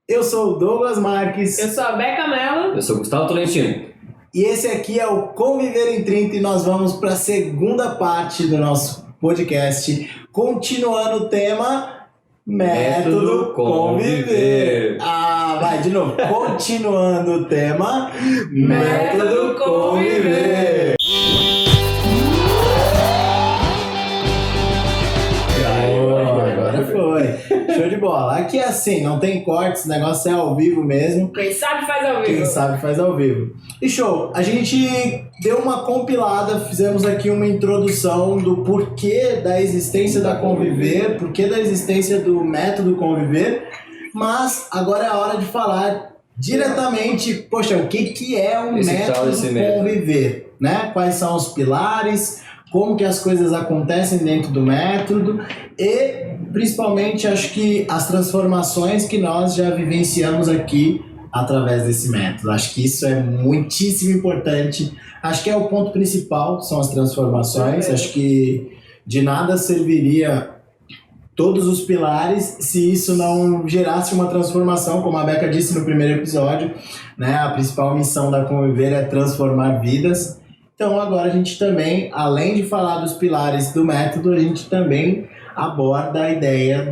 Eu sou o Douglas Marques. Eu sou a Beca Mello. Eu sou o Gustavo Tolentino. E esse aqui é o Conviver em 30 e nós vamos para a segunda parte do nosso podcast, continuando o tema Método Conviver. Vai de novo. Continuando o tema Método Conviver. Agora foi. Show de bola. Aqui é assim, não tem cortes, o negócio é ao vivo mesmo. Quem sabe faz ao vivo. Quem sabe faz ao vivo. E show, a gente deu uma compilada, fizemos aqui uma introdução do porquê da existência da Conviver, porquê da existência do método Conviver, mas agora é a hora de falar diretamente, poxa, o que é um método Conviver, né? Quais são os pilares, como que as coisas acontecem dentro do método e principalmente acho que as transformações que nós já vivenciamos aqui através desse método. Acho que isso é muitíssimo importante. Acho que é o ponto principal, são as transformações. Acho que de nada serviria todos os pilares se isso não gerasse uma transformação, como a Beca disse no primeiro episódio, né? A principal missão da Conviver é transformar vidas. Então agora a gente também, além de falar dos pilares do método, a gente também aborda a ideia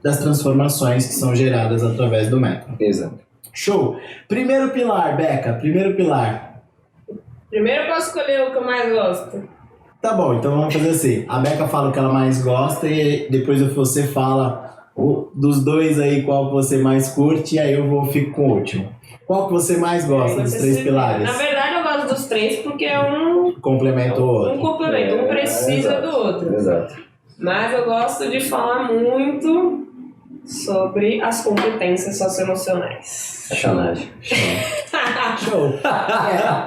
das transformações que são geradas através do método. Exato. Show! Primeiro pilar, Beca, primeiro pilar. Primeiro eu posso escolher o que eu mais gosto. Tá bom, então vamos fazer assim. A Beca fala o que ela mais gosta e depois você fala dos dois aí qual que você mais curte e aí eu fico com o último. Qual que você mais gosta dos três pilares? Na verdade eu gosto dos três porque um complementa o outro. Um complementa, um precisa do outro. Exato. Mas eu gosto de falar muito sobre as competências socioemocionais. Sacanagem. Show!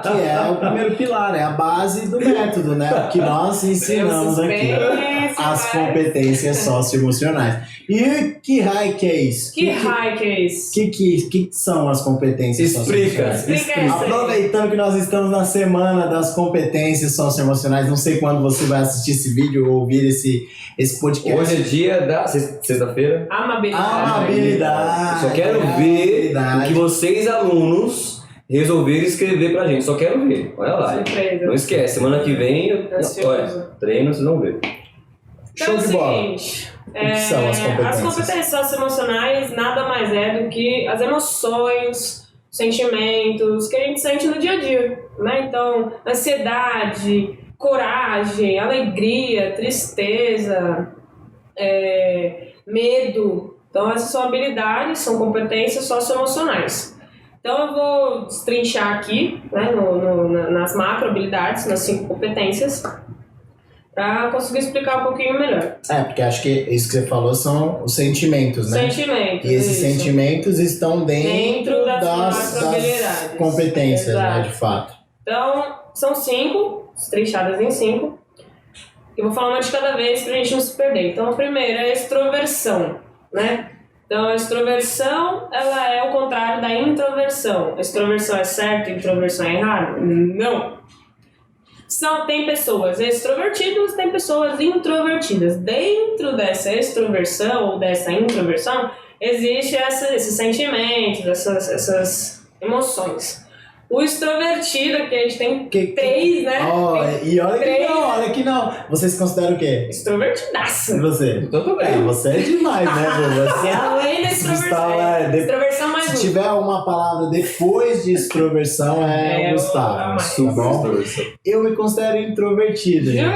Que é o primeiro pilar, é a base do método, né? O que nós ensinamos aqui. As competências socioemocionais. E que raio que é isso? Que raio que é isso? Que são as competências socioemocionais? Explica. Aproveitando que nós estamos na semana das competências socioemocionais, não sei quando você vai assistir esse vídeo ou ouvir esse podcast. Hoje é dia da sexta-feira. Amabilidade. Eu só quero ver o que vocês, alunos, resolveram escrever pra gente. Só quero ver. Olha lá. Surpresa. Não esquece, semana que vem, olha, treino, vocês vão ver. Show de bola. Seguinte, o que são as competências? As competências socioemocionais nada mais é do que as emoções, sentimentos que a gente sente no dia a dia, né? Então, ansiedade, coragem, alegria, tristeza, medo. Então, essas são habilidades, são competências socioemocionais. Então, eu vou destrinchar aqui, né, nas macro habilidades, nas 5 competências, para conseguir explicar um pouquinho melhor. Porque acho que isso que você falou são os sentimentos, né? Sentimentos. E esses sentimentos estão dentro das competências, né, de fato. Então, são 5, trinchadas em 5. Eu vou falar uma de cada vez pra gente não se perder. Então, a primeira é a extroversão, né? Então, a extroversão, ela é o contrário da introversão. A extroversão é certo, a introversão é errado? Não. Tem pessoas extrovertidas, tem pessoas introvertidas. Dentro dessa extroversão ou dessa introversão, existe esses sentimentos, essas emoções. O extrovertido, que a gente tem 3, né? E olha que não. Vocês consideram o quê? Extrovertidaço. E você? Então tô bem. Você é demais, né, Você além da extroversão. Extroversão mais se tiver uma palavra depois de extroversão, é o Gustavo. Tá bom? Eu me considero introvertido. Sério?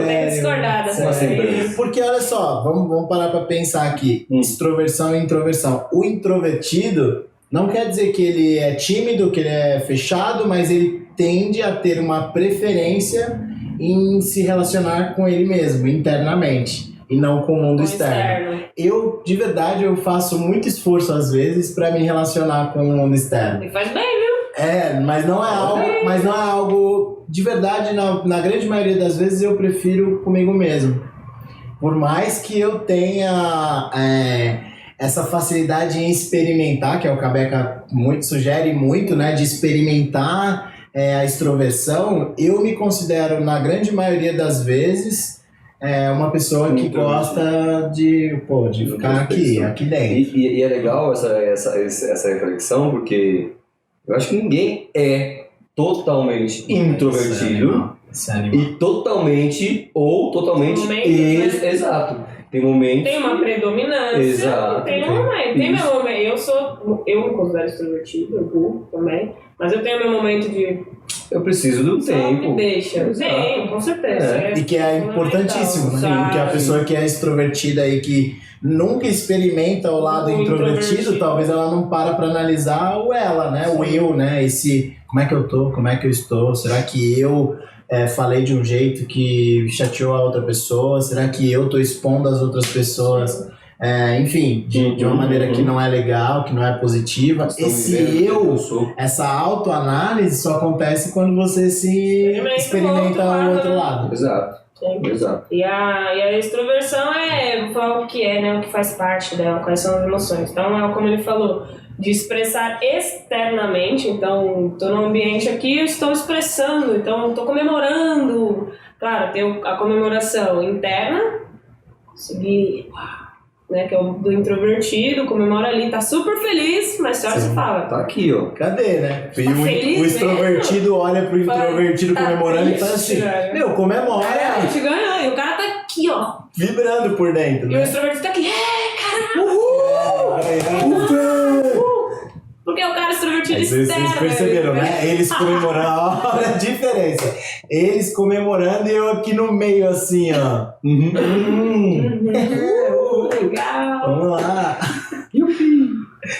Tem que discordar dessa vez. Porque olha só, vamos parar pra pensar aqui. Extroversão e introversão. O introvertido não quer dizer que ele é tímido, que ele é fechado, mas ele tende a ter uma preferência em se relacionar com ele mesmo, internamente, e não com o mundo externo. Eu, de verdade, eu faço muito esforço às vezes para me relacionar com o mundo externo. E faz bem, viu? Mas não é algo de verdade, na grande maioria das vezes eu prefiro comigo mesmo. Por mais que eu tenha essa facilidade em experimentar, que é o que a Beca sugere muito, né, de experimentar a extroversão, eu me considero, na grande maioria das vezes, é uma pessoa que gosta de ficar aqui dentro. E é legal essa reflexão, porque eu acho que ninguém é totalmente introvertido e totalmente exato. Tem momentos. Tem uma predominância. Exato. Tem um momento. Tem meu momento. Eu me considero extrovertido, eu também. Mas eu tenho meu momento de. Eu preciso do tempo. Me deixa. Tenho, com certeza. E que é importantíssimo, né? Porque a pessoa que é extrovertida e que nunca experimenta o lado introvertido, talvez ela não pra analisar o ela, né? O eu, né? Esse, como é que eu tô? Como é que eu estou? Será que eu falei de um jeito que chateou a outra pessoa? Será que eu tô expondo as outras pessoas? Enfim, de uma maneira que não é legal, que não é positiva. Essa autoanálise só acontece quando você se experimenta o outro lado. Exato. E a extroversão vou falar o que é, né? O que faz parte dela, quais são as emoções. Então, como ele falou, de expressar externamente. Então, estou num ambiente aqui, eu estou expressando, então estou comemorando. Claro, tem a comemoração interna, seguir, né, que é o do introvertido, comemora ali, tá super feliz, mas só se fala. Tá aqui, ó. Cadê, né? Tá feliz o extrovertido mesmo? Olha pro introvertido comemorando e tá assim, comemora. A gente ganhou, e o cara tá aqui, ó. Vibrando por dentro, né? E o extrovertido tá aqui, caralho! Porque o cara extrovertido externo. Vocês perceberam, né? Eles comemorando, olha a diferença. Eles comemorando e eu aqui no meio assim, ó. Legal. Vamos lá.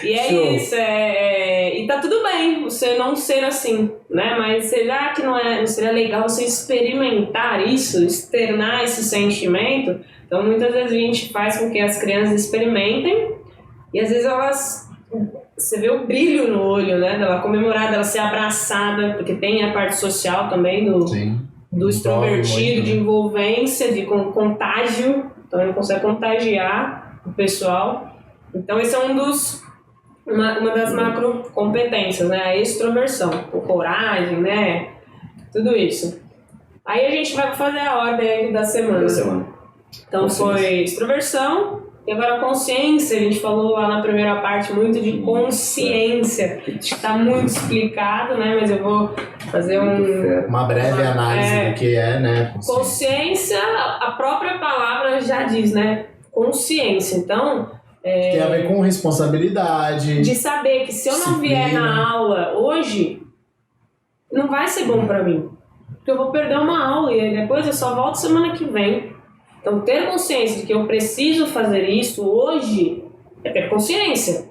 E é isso, e tá tudo bem você não ser assim, né? Mas será que não seria legal você experimentar isso, externar esse sentimento? Então muitas vezes a gente faz com que as crianças experimentem e às vezes você vê o brilho no olho, né? Dela comemorar, dela ser abraçada, porque tem a parte social também do extrovertido, de envolvência, de contágio. Então ele consegue contagiar o pessoal. Então esse é uma das macro competências, né? A extroversão, a coragem, né? Tudo isso. Aí a gente vai fazer a ordem da semana. Então foi extroversão. E agora a consciência, a gente falou lá na primeira parte muito de consciência. Está muito explicado, né? Mas eu vou fazer uma breve análise do que é, né? Consciência, a própria palavra já diz, né? Consciência. Então, tem a ver com responsabilidade. De saber que se eu não vier na aula hoje, não vai ser bom para mim. Porque eu vou perder uma aula e depois eu só volto semana que vem. Então, ter consciência de que eu preciso fazer isso hoje é ter consciência,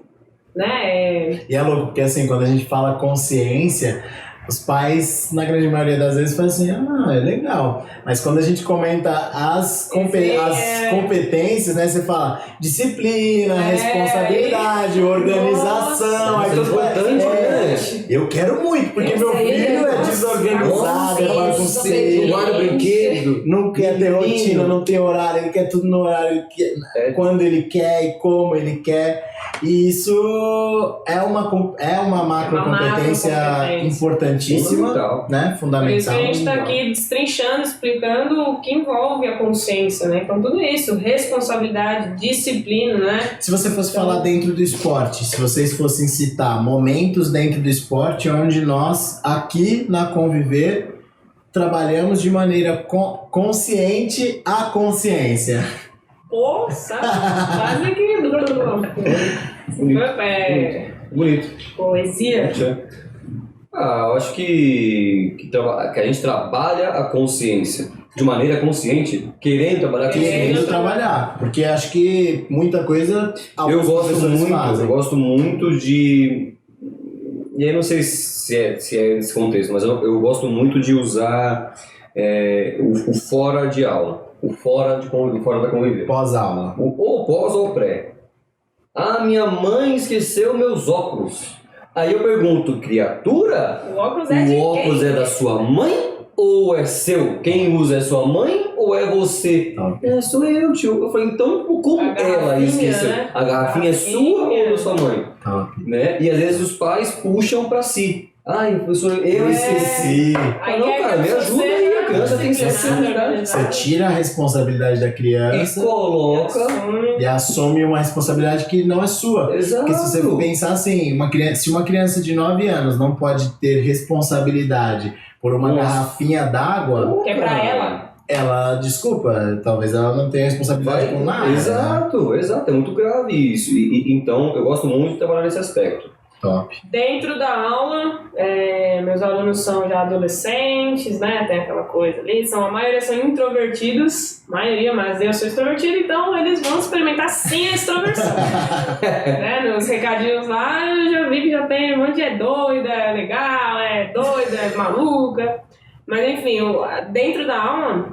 né? E é louco, porque assim, quando a gente fala consciência, os pais, na grande maioria das vezes, falam assim, é legal. Mas quando a gente comenta as competências, né? Você fala disciplina, responsabilidade, organização. Aí tudo eu quero muito, porque meu filho é desorganizado, é bagunceiro, guarda brinquedo, não quer ter rotina, não tem horário, ele quer tudo no horário, quando ele quer e como ele quer. E isso é uma macrocompetência importantíssima, né? Fundamental. Por isso que a gente está aqui destrinchando, explicando o que envolve a consciência, né? Então tudo isso, responsabilidade, disciplina, né? Se você fosse falar dentro do esporte, se vocês fossem citar momentos dentro do esporte onde nós, aqui na Conviver, trabalhamos de maneira consciente a consciência. Poxa, quase que... Bonito. Poesia. Eu acho que a gente trabalha a consciência de maneira consciente, querendo trabalhar a consciência. Querendo trabalhar, porque acho que muita coisa eu gosto muito de... E aí não sei se é nesse contexto, mas eu gosto muito de usar o fora de aula. O fora da conviver. Pós-aula. Ou pós ou pré. Minha mãe esqueceu meus óculos. Aí eu pergunto, criatura? O óculos é da sua mãe ou é seu? Quem usa é sua mãe ou é você? Sou eu, tio. Eu falei, então como ela esqueceu? Né? A garrafinha é sua ou da sua mãe? Né? E às vezes os pais puxam pra si. Professor, eu esqueci. Não, cara, me ajuda aí, criança tem que ser assim, né? Você tira a responsabilidade da E criança coloca... e assume uma responsabilidade que não é sua. Exato. Porque se você pensar assim, se uma criança de 9 anos não pode ter responsabilidade por uma garrafinha d'água... Que é pra ela. Ela, desculpa, talvez ela não tenha responsabilidade com nada. Exato, exato. É muito grave isso. Então, eu gosto muito de trabalhar nesse aspecto. Top. Dentro da aula, meus alunos são já adolescentes, né? Tem aquela coisa ali. A maioria são introvertidos. Maioria, mas eu sou extrovertido, então eles vão experimentar sim a extroversão. Né? Nos recadinhos lá, eu já vi que já tem um monte de doida, é legal, é doida, é maluca. Mas enfim, dentro da aula,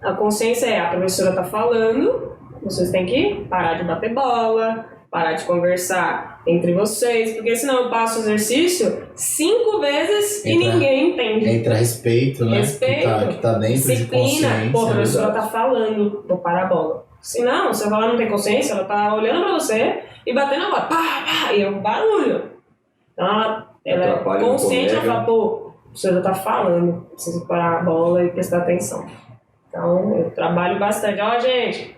a consciência é: a professora tá falando, vocês têm que parar de bater bola, parar de conversar entre vocês, porque senão eu passo o exercício 5 vezes e ninguém entende. Entra respeito, né? Respeito, que tá dentro disciplina. de consciência. Pô, a professora tá falando, vou parar a bola. Se não, se ela não tem consciência, ela tá olhando pra você e batendo a bola. Pá, pá, e é um barulho. Então ela é consciente, ela fala, pô, a professora tá falando, preciso parar a bola e prestar atenção. Então eu trabalho bastante. Ó, gente,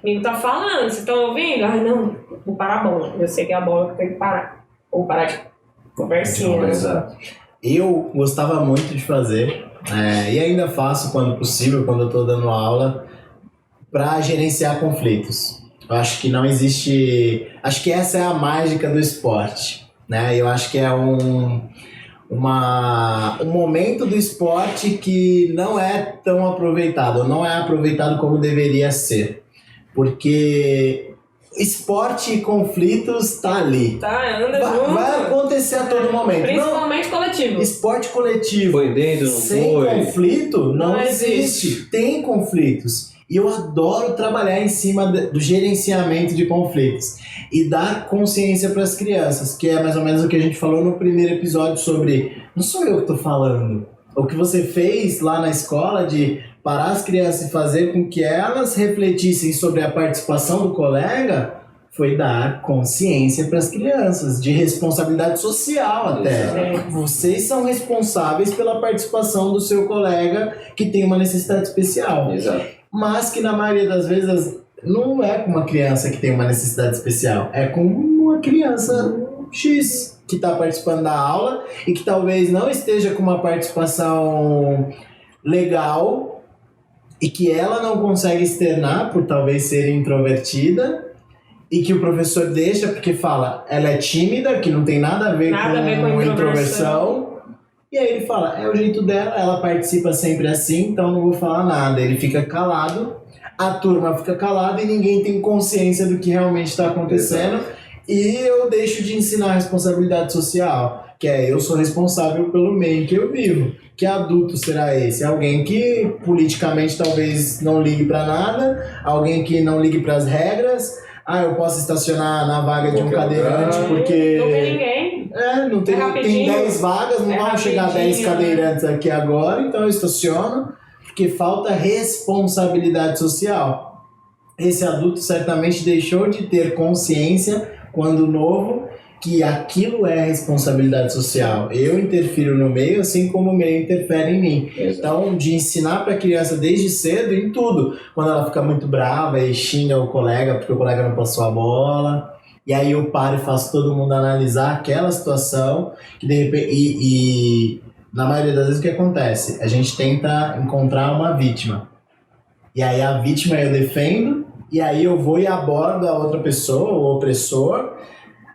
o amigo tá falando, vocês estão ouvindo? Ai, não, vou parar a bola. Eu sei que é a bola que tem que parar. Ou parar de conversinha. Exato. Eu gostava muito de fazer, e ainda faço quando possível, quando eu tô dando aula, para gerenciar conflitos. Eu acho que não existe... Acho que essa é a mágica do esporte, né? Eu acho que é um momento do esporte que não é tão aproveitado, não é aproveitado como deveria ser. Porque esporte e conflitos tá ali. Tá, anda junto. Vai acontecer a todo momento. Principalmente coletivo. Esporte coletivo. Foi dentro, não sem foi? conflito, não existe. Tem conflitos. E eu adoro trabalhar em cima do gerenciamento de conflitos. E dar consciência para as crianças, que é mais ou menos o que a gente falou no primeiro episódio sobre... Não sou eu que tô falando. O que você fez lá na escola de parar as crianças e fazer com que elas refletissem sobre a participação do colega foi dar consciência para as crianças, de responsabilidade social até. Exato. Vocês são responsáveis pela participação do seu colega que tem uma necessidade especial. Exato. Mas que na maioria das vezes não é com uma criança que tem uma necessidade especial, é com uma criança X que está participando da aula e que talvez não esteja com uma participação legal e que ela não consegue externar por talvez ser introvertida e que o professor deixa porque fala, ela é tímida, que não tem nada a ver com introversão. E aí ele fala, é o jeito dela, ela participa sempre assim, então não vou falar nada. Ele fica calado, a turma fica calada e ninguém tem consciência do que realmente está acontecendo. Exato. E eu deixo de ensinar a responsabilidade social, que é eu sou responsável pelo meio que eu vivo. Que adulto será esse? Alguém que politicamente talvez não ligue para nada, alguém que não ligue para as regras. Eu posso estacionar na vaga de um cadeirante porque... Não tem ninguém. Não tem, tem 10 vagas, não vão chegar 10 cadeirantes aqui agora, então eu estaciono, porque falta responsabilidade social. Esse adulto certamente deixou de ter consciência, quando novo, que aquilo é responsabilidade social. Eu interfiro no meio, assim como o meio interfere em mim. Exato. Então, de ensinar para a criança desde cedo, em tudo. Quando ela fica muito brava e xinga o colega porque o colega não passou a bola. E aí eu paro e faço todo mundo analisar aquela situação. Que de repente, e na maioria das vezes o que acontece? A gente tenta encontrar uma vítima. E aí a vítima eu defendo, e aí eu vou e abordo a outra pessoa, o opressor.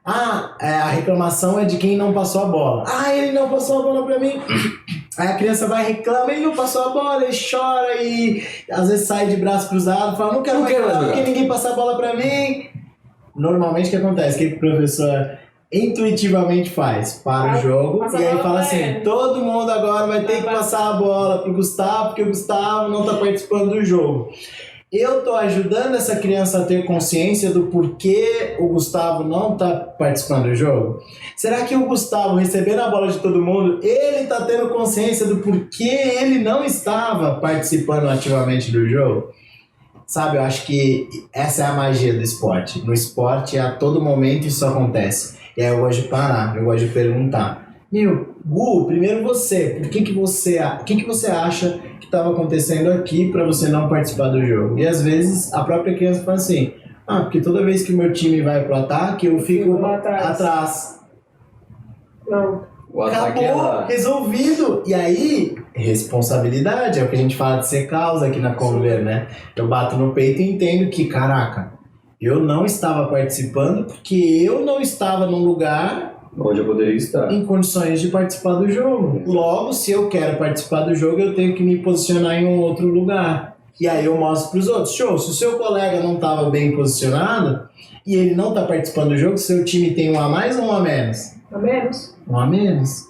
A reclamação é de quem não passou a bola. Ele não passou a bola pra mim. Aí a criança vai reclamar, ele não passou a bola, ele chora e às vezes sai de braço cruzado, fala, não quero mais jogar porque ninguém passou a bola pra mim. Normalmente o que acontece? O que o professor intuitivamente faz? Para o jogo e aí fala assim, todo mundo agora vai ter que passar a bola pro Gustavo, porque o Gustavo não tá participando do jogo. Eu tô ajudando essa criança a ter consciência do porquê o Gustavo não tá participando do jogo? Será que o Gustavo, recebendo a bola de todo mundo, ele tá tendo consciência do porquê ele não estava participando ativamente do jogo? Sabe, eu acho que essa é a magia do esporte. No esporte, a todo momento isso acontece. E aí eu gosto de parar, eu gosto de perguntar. Gu, primeiro você, o que que você acha que estava acontecendo aqui para você não participar do jogo? E às vezes a própria criança fala assim, porque toda vez que o meu time vai pro ataque, eu fico atrás. Não. O ataque Acabou, resolvido. E aí, responsabilidade, é o que a gente fala de ser causa aqui na Conviver, né? Eu bato no peito e entendo que, caraca, eu não estava participando porque eu não estava num lugar onde eu poderia estar em condições de participar do jogo. Logo, se eu quero participar do jogo, eu tenho que me posicionar em um outro lugar. E aí eu mostro para os outros, show, se o seu colega não estava bem posicionado e ele não está participando do jogo, seu time tem um a mais ou um a menos? A menos. Um a menos.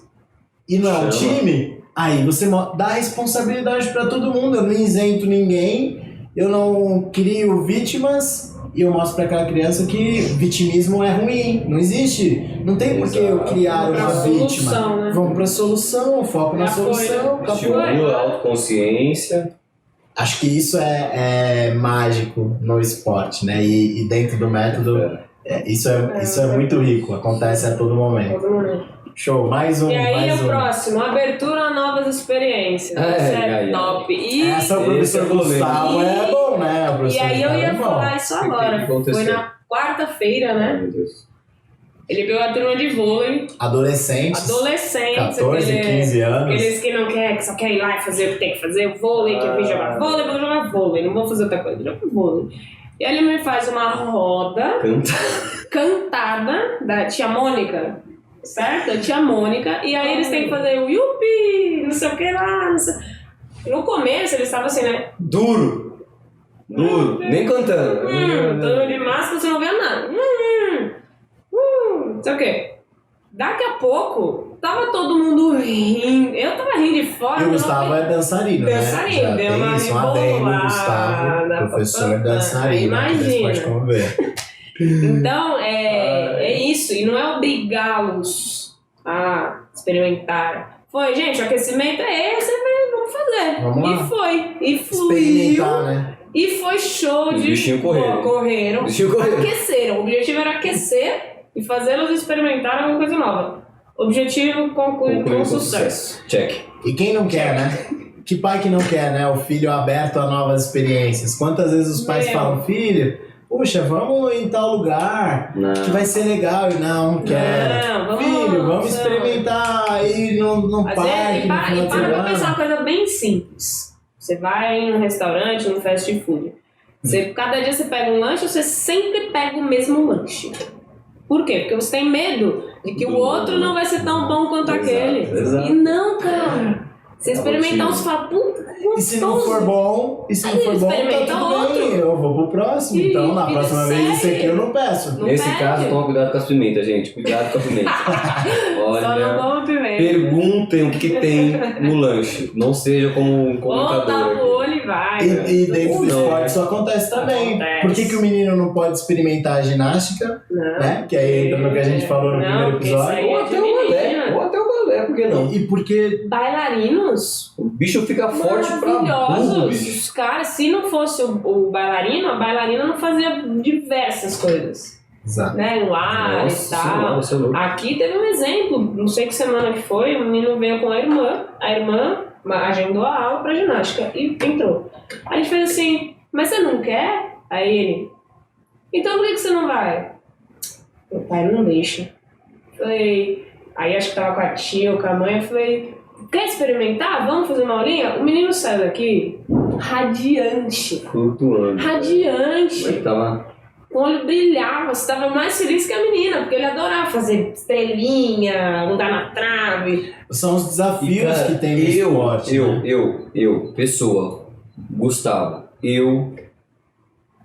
E não é um time, aí você dá responsabilidade para todo mundo, eu não isento ninguém, eu não crio vítimas. E eu mostro pra aquela criança que vitimismo é ruim. Não existe. Não tem por que eu criar uma vítima. Né? Vamos pra solução, foco na solução. Estimula a autoconsciência. Acho que isso é mágico no esporte, né? E dentro do método, isso é muito rico. Acontece a todo momento. Show, mais um. E aí mais o próximo, abertura a novas experiências. Isso é top. E essa o professor Gustavo é bom, né? E aí eu ia falar isso agora. Foi na quarta-feira, né? Meu Deus. Ele pegou a turma de vôlei. Adolescentes. 14, 15 anos. Aqueles que não querem, que só querem ir lá e fazer o que tem que fazer. O vôlei, que eu vim jogar vôlei, vou jogar vôlei. Não vou fazer outra coisa, jogar vôlei. E aí ele me faz uma roda cantada da tia Mônica. Certo? A tia Mônica. E aí eles têm que fazer o yupi, não sei o que lá. Não sei. No começo eles estavam assim, né? Duro. Nem cantando. Duro de máscara, você não vê nada. Não sei o que. Daqui a pouco, tava todo mundo rindo. Eu tava rindo de fora. E o Gustavo é dançarino, né? Dançarino, deu uma isso, um adendo, Gustavo, professor dançarino. Imagina. Pode conviver. Então, é isso. E não é obrigá-los a experimentar. Foi, gente, o aquecimento é esse, vamos fazer. Vamos lá. E foi. E fluiu. Experimentar, né? E foi show de... bichinho correram. Aqueceram. O objetivo era aquecer e fazê-los experimentar alguma coisa nova. Objetivo concluído com sucesso. Check. E quem não quer, né? Que pai que não quer, né? O filho aberto a novas experiências. Quantas vezes os pais falam, filho, puxa, vamos em tal lugar que vai ser legal. E não quero. Filho, vamos experimentar aí no parque. E para pra pensar uma coisa bem simples. Você vai num restaurante, num fast food. Cada dia você pega um lanche, você sempre pega o mesmo lanche. Por quê? Porque você tem medo de que o outro não vai ser tão bom quanto aquele. Exato. E não, cara. Você experimentar os falam, puta, gostoso. E se não for bom, tá tudo bem. Eu vou pro próximo. Então, na próxima vez, esse aqui eu não peço. Nesse caso, toma cuidado com as pimentas, gente. Cuidado com a pimenta. Olha, só não coma pimenta. Perguntem o que tem no lanche. Não seja como um comunicador. Ou tapa o olho e vai. E dentro do esporte isso acontece também. Por que o menino não pode experimentar a ginástica? Não. Né? Que aí entra no que a gente falou no primeiro episódio. Ou até o balé. Ou até o balé, por que não? E porque... Bailarinos. O bicho fica forte pra burro, bicho. Os caras, se não fosse o bailarino, a bailarina não fazia diversas coisas. Exato. Né? No ar e tal. Aqui teve um exemplo, não sei que semana que foi, o menino veio com a irmã agendou a aula pra ginástica e entrou. Aí a gente fez assim, mas você não quer? Aí ele, então por que você não vai? Meu pai não deixa. Falei, aí acho que tava com a tia ou com a mãe, eu falei, quer experimentar? Vamos fazer uma aulinha? O menino saiu daqui radiante. Flutuando. Radiante. Como é que tava? O olho brilhava, você estava mais feliz que a menina, porque ele adorava fazer estrelinha, andar na trave. São os desafios cara, que tem no esporte. Eu, pessoa, Gustavo, eu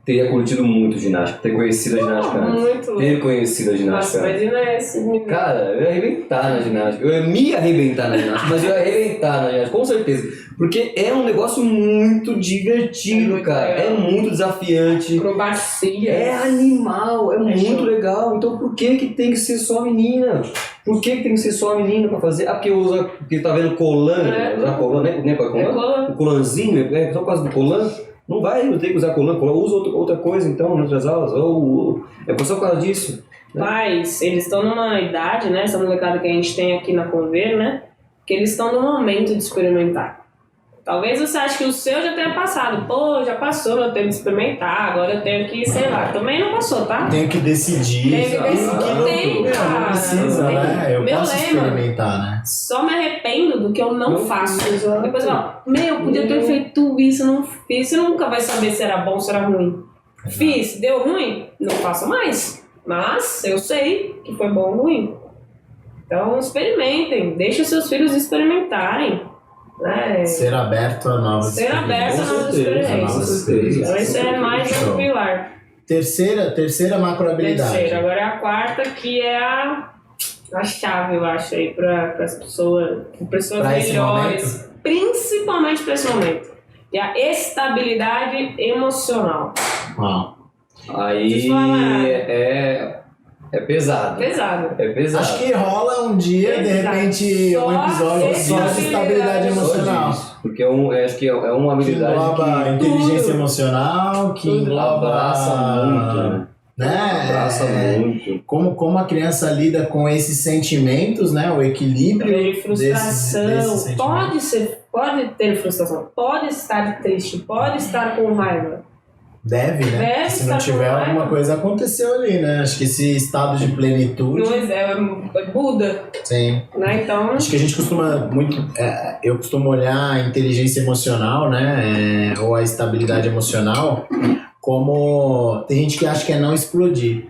teria curtido muito ginástica, ter conhecido a ginástica antes. Ter conhecido a ginástica antes. Nossa, mas esse cara, eu ia arrebentar na ginástica. Eu ia me arrebentar na ginástica, mas eu ia arrebentar na ginástica, com certeza. Porque é um negócio muito divertido, cara. É muito desafiante. Acrobacia. É animal, é muito legal. Então por que tem que ser só a menina? Por que tem que ser só a menina pra fazer? Porque tá vendo colã, usar colã, né? É colã. O colãzinho, só por causa do colã. Não tem que usar coluna, usa outra coisa então, nas outras aulas, ou é só por causa disso. Mas eles estão numa idade, né, essa molecada que a gente tem aqui na Conver, né, que eles estão no momento de experimentar. Talvez você ache que o seu já tenha passado. Pô, já passou meu tempo de experimentar, agora eu tenho que, sei lá, também não passou, tá? Tenho que decidir. Tem que decidir, cara. Não precisa, né? Eu Meu posso lema, experimentar, né? só me arrependo do que eu não faço. Exato. Depois eu falo, podia ter feito isso, não fiz. Você nunca vai saber se era bom ou se era ruim. Fiz, deu ruim, não faço mais. Mas eu sei que foi bom ou ruim. Então experimentem, deixem seus filhos experimentarem. Né? Ser aberto a novas experiências. Então esse é mais um pilar. Terceira macrohabilidade. Terceira, agora é a quarta, que é a chave, eu acho, aí, para as pessoas melhores, principalmente para esse momento. Que é a estabilidade emocional. Uau. Aí é pesado. É pesado. Acho que rola um dia, de repente, um episódio só de estabilidade emocional. Porque acho que é uma habilidade que engloba inteligência emocional, que engloba... Abraça muito, né? Abraça muito. Como a criança lida com esses sentimentos, né? O equilíbrio de frustração. desses pode ter frustração, pode estar triste, pode estar com raiva. Deve, né? Se não tiver alguma coisa, aconteceu ali, né? Acho que esse estado de plenitude... É Buda. Sim. Né? Então... Acho que a gente costuma muito... eu costumo olhar a inteligência emocional, né? Ou a estabilidade emocional como... Tem gente que acha que é não explodir.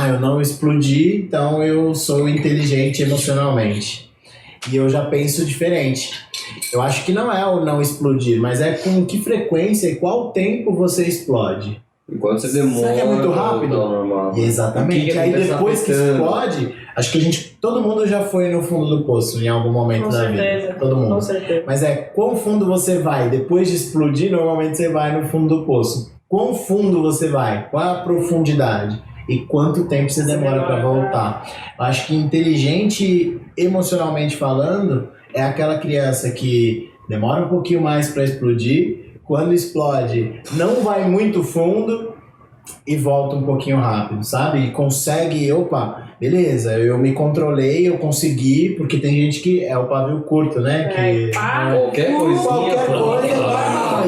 Eu não explodi, então eu sou inteligente emocionalmente. E eu já penso diferente. Eu acho que não é o não explodir, mas é com que frequência e qual tempo você explode. Enquanto você demora... Será que é muito rápido? Normal. Exatamente. Aí depois que explode, acho que todo mundo já foi no fundo do poço em algum momento da vida. Todo mundo. Com certeza. Mas quão fundo você vai? Depois de explodir, normalmente você vai no fundo do poço. Quão fundo você vai? Qual é a profundidade? E quanto tempo você demora para voltar? Eu acho que inteligente emocionalmente falando é aquela criança que demora um pouquinho mais para explodir, quando explode não vai muito fundo e volta um pouquinho rápido, sabe? E consegue, beleza, eu me controlei, eu consegui, porque tem gente que é o pavio curto, né? Qualquer coisa.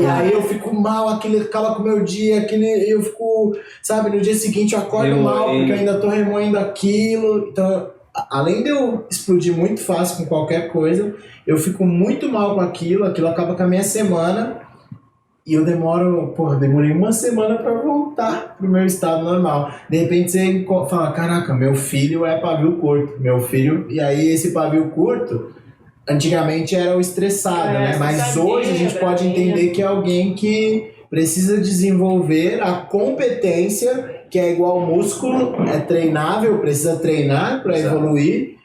E aí eu fico mal, aquilo acaba com o meu dia, eu fico, sabe, no dia seguinte eu acordo mal, porque eu ainda tô remoendo aquilo. Então, além de eu explodir muito fácil com qualquer coisa, eu fico muito mal com aquilo acaba com a minha semana. E eu demorei uma semana pra voltar pro meu estado normal. De repente você fala, caraca, meu filho é pavio curto. E aí esse pavio curto, antigamente era o estressado, né? Mas hoje a gente pode entender que é alguém que precisa desenvolver a competência, que é igual músculo, é treinável, precisa treinar para evoluir,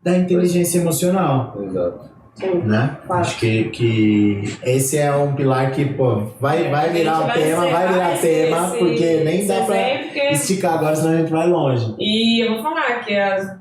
da inteligência emocional. Exato. Sim, né? Acho que esse é um pilar que, vai virar tema, porque nem dá pra esticar agora, senão a gente vai longe. E eu vou falar que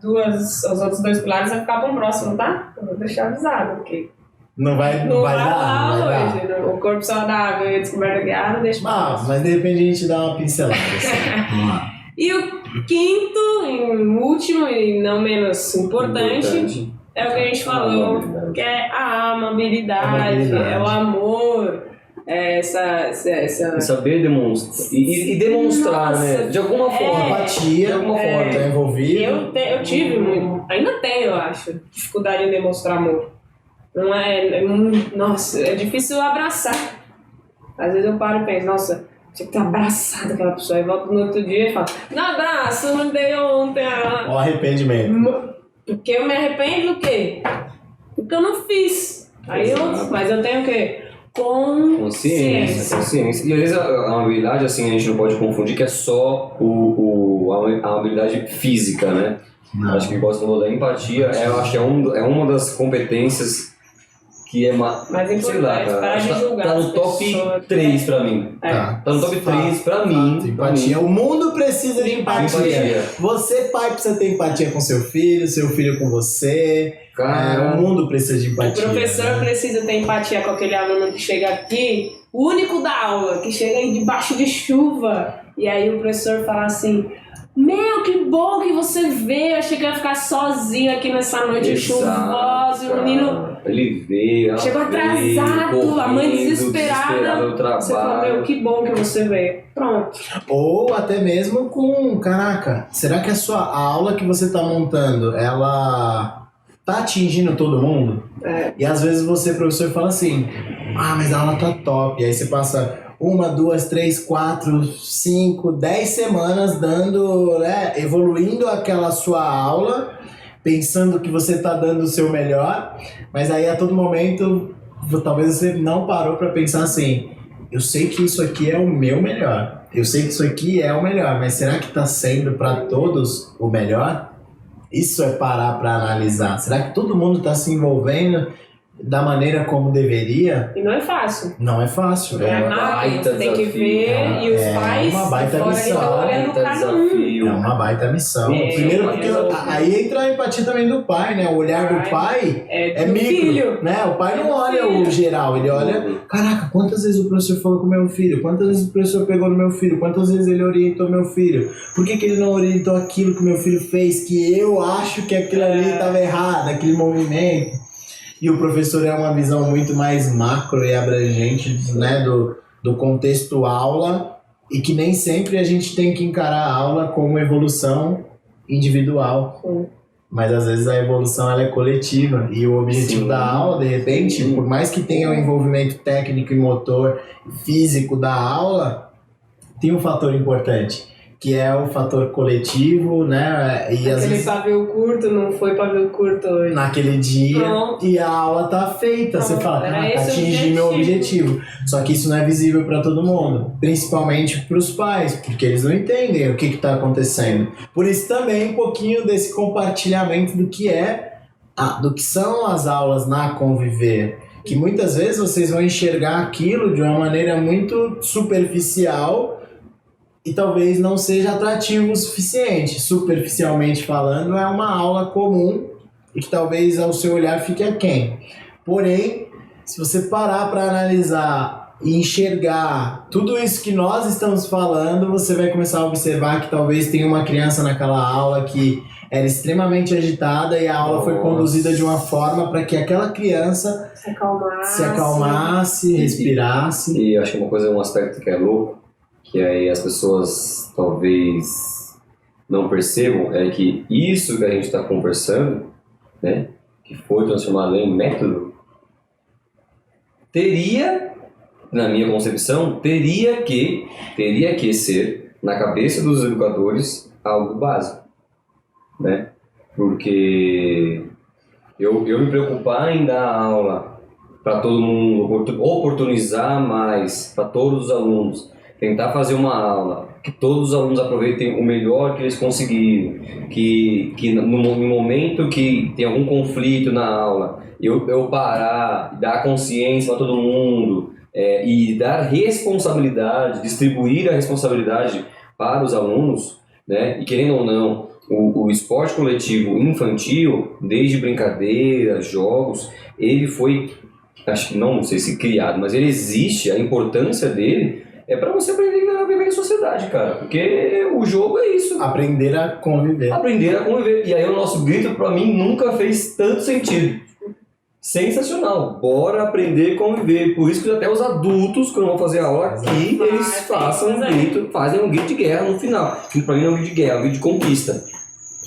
os outros dois pilares vão ficar para o próximo, tá? Eu vou deixar avisado, porque não vai dar hoje. O corpo saudável e a descoberta guiada, deixa pra mas de repente a gente dá uma pincelada. Assim. Vamos lá. E o quinto, e último e não menos importante. É o que a gente falou, que é a amabilidade, é o amor, saber demonstrar. E demonstrar, né? De alguma forma. Empatia, de alguma forma. Tá envolvido. Eu tive muito, ainda tenho, eu acho, dificuldade em demonstrar amor. Não nossa, é difícil abraçar. Às vezes eu paro e penso, nossa, tinha que ter abraçado aquela pessoa. E volto no outro dia e falo, não abraço, não dei ontem. O arrependimento. Porque eu me arrependo do quê? Porque eu não fiz. Mas eu tenho o quê? Consciência. E às vezes a habilidade, assim, a gente não pode confundir que é só a habilidade física, né? Não. Acho que gosto da empatia, eu acho que é uma das competências que é mais importante, para de julgar. Tá no top 3 pra mim. Tá no top 3 pra mim. Empatia. O mundo precisa de empatia. Você, pai, precisa ter empatia com seu filho com você. O mundo precisa de empatia. O professor precisa ter empatia com aquele aluno que chega aqui o único da aula, que chega aí debaixo de chuva, e aí o professor fala assim, meu, que bom que você veio, achei que eu ia ficar sozinho aqui nessa noite chuvosa, e o menino ele veio, chegou atrasado, a mãe desesperada, você fala, meu, que bom que você veio, pronto. Ou até mesmo com, caraca, será que a sua aula que você tá montando, ela tá atingindo todo mundo? E às vezes você, professor, fala assim, mas a aula tá top, e aí você passa 1, 2, 3, 4, 5, 10 semanas dando, né, evoluindo aquela sua aula, pensando que você está dando o seu melhor, mas aí a todo momento, talvez você não parou para pensar assim, eu sei que isso aqui é o meu melhor, eu sei que isso aqui é o melhor, mas será que está sendo para todos o melhor? Isso é parar para analisar. Será que todo mundo está se envolvendo da maneira como deveria? E não é fácil. Não é fácil. É uma baita você tem que ver, e os pais uma baita fora missão. estão olhando cada um. É uma baita missão. Primeiro porque aí entra a empatia também do pai, né? O olhar do pai é micro, filho. né? O pai não olha o geral, ele olha, caraca, quantas vezes o professor falou com o meu filho? Quantas vezes o professor pegou no meu filho? Quantas vezes ele orientou meu filho? Por que ele não orientou aquilo que meu filho fez, que eu acho que aquilo ali estava errado, aquele movimento? E o professor é uma visão muito mais macro e abrangente, né, do contexto aula, e que nem sempre a gente tem que encarar a aula como evolução individual. Sim. Mas às vezes a evolução ela é coletiva, e o objetivo da aula, de repente, por mais que tenha o envolvimento técnico e motor físico da aula, tem um fator importante, que é o fator coletivo, né? E às vezes pavio curto não foi pavio curto hoje. Naquele dia. Pronto. E a aula tá feita. Pronto. Você fala, atingi meu objetivo. Só que isso não é visível para todo mundo, principalmente para os pais, porque eles não entendem o que está acontecendo. Por isso também um pouquinho desse compartilhamento do que do que são as aulas na Conviver, que muitas vezes vocês vão enxergar aquilo de uma maneira muito superficial e talvez não seja atrativo o suficiente. Superficialmente falando, é uma aula comum e que talvez ao seu olhar fique aquém. Porém, se você parar para analisar e enxergar tudo isso que nós estamos falando, você vai começar a observar que talvez tenha uma criança naquela aula que era extremamente agitada e a aula foi conduzida de uma forma para que aquela criança se acalmasse, respirasse. E acho que um aspecto que é louco, que aí as pessoas talvez não percebam, é que isso que a gente está conversando, né, que foi transformado em método, teria, na minha concepção, teria que ser, na cabeça dos educadores, algo básico, né? Porque eu me preocupar em dar aula para todo mundo, oportunizar mais para todos os alunos, tentar fazer uma aula que todos os alunos aproveitem o melhor que eles conseguiram, que no momento que tem algum conflito na aula, eu parar, dar consciência para todo mundo e dar responsabilidade, distribuir a responsabilidade para os alunos, né? E querendo ou não, o esporte coletivo infantil, desde brincadeiras, jogos, ele foi, acho que não sei se criado, mas ele existe, a importância dele é para você aprender a viver em sociedade, cara. Porque o jogo é isso. Aprender a conviver. Aprender a conviver. E aí o nosso grito, para mim, nunca fez tanto sentido. Sensacional. Bora aprender a conviver. Por isso que até os adultos, quando vão fazer aula aqui, eles fazem um grito de guerra no final. Que para mim não é um grito de guerra, é um grito de conquista.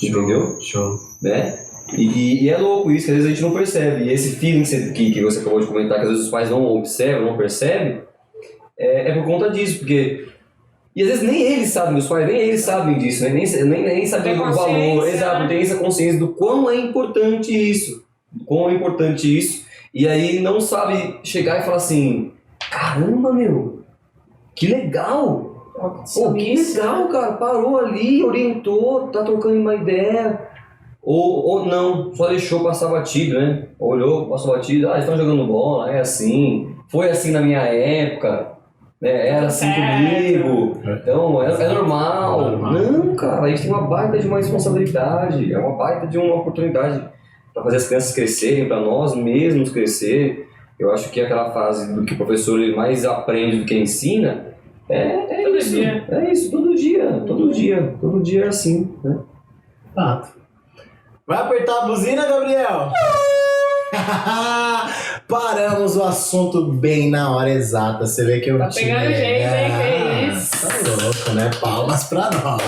Entendeu? Show. Né? E é louco isso, que às vezes a gente não percebe. E esse feeling que você acabou de comentar, que às vezes os pais não observam, não percebem, é por conta disso, porque... E às vezes nem eles sabem, os pais, nem eles sabem disso, né? nem sabem do valor, exato, não tem essa consciência do quão é importante isso. E aí não sabe chegar e falar assim, caramba, meu, que legal! Pô, que legal, cara, parou ali, orientou, tá trocando uma ideia. Ou não, só deixou passar batido, né? Olhou, passou batido, estão jogando bola, é assim, foi assim na minha época. Era assim comigo, então é normal. Não, cara, a gente tem uma baita de uma responsabilidade, é uma baita de uma oportunidade para fazer as crianças crescerem, para nós mesmos crescer, Eu acho que aquela fase do que o professor ele mais aprende do que ensina é Todo isso. dia. É isso, todo dia é assim, né? Fato. Vai apertar a buzina, Gabriel? Paramos o assunto bem na hora exata. Você vê que eu Tá pegando jeito, hein? Que isso? Tá louco, né? Palmas pra nós.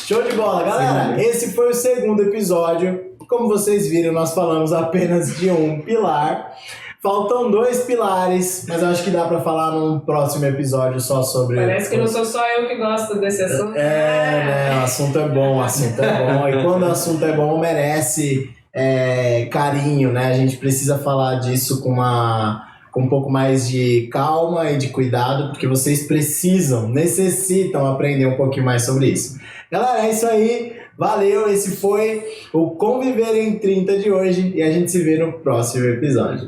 Show de bola, galera. Esse foi o segundo episódio. Como vocês viram, nós falamos apenas de um pilar. Faltam 2 pilares, mas eu acho que dá pra falar num próximo episódio só sobre... Parece que não sou só eu que gosto desse assunto. né? O assunto é bom, E quando o assunto é bom, merece carinho, né? A gente precisa falar disso com um pouco mais de calma e de cuidado, porque vocês necessitam aprender um pouquinho mais sobre isso. Galera, é isso aí. Valeu, esse foi o Conviver em 30 de hoje e a gente se vê no próximo episódio.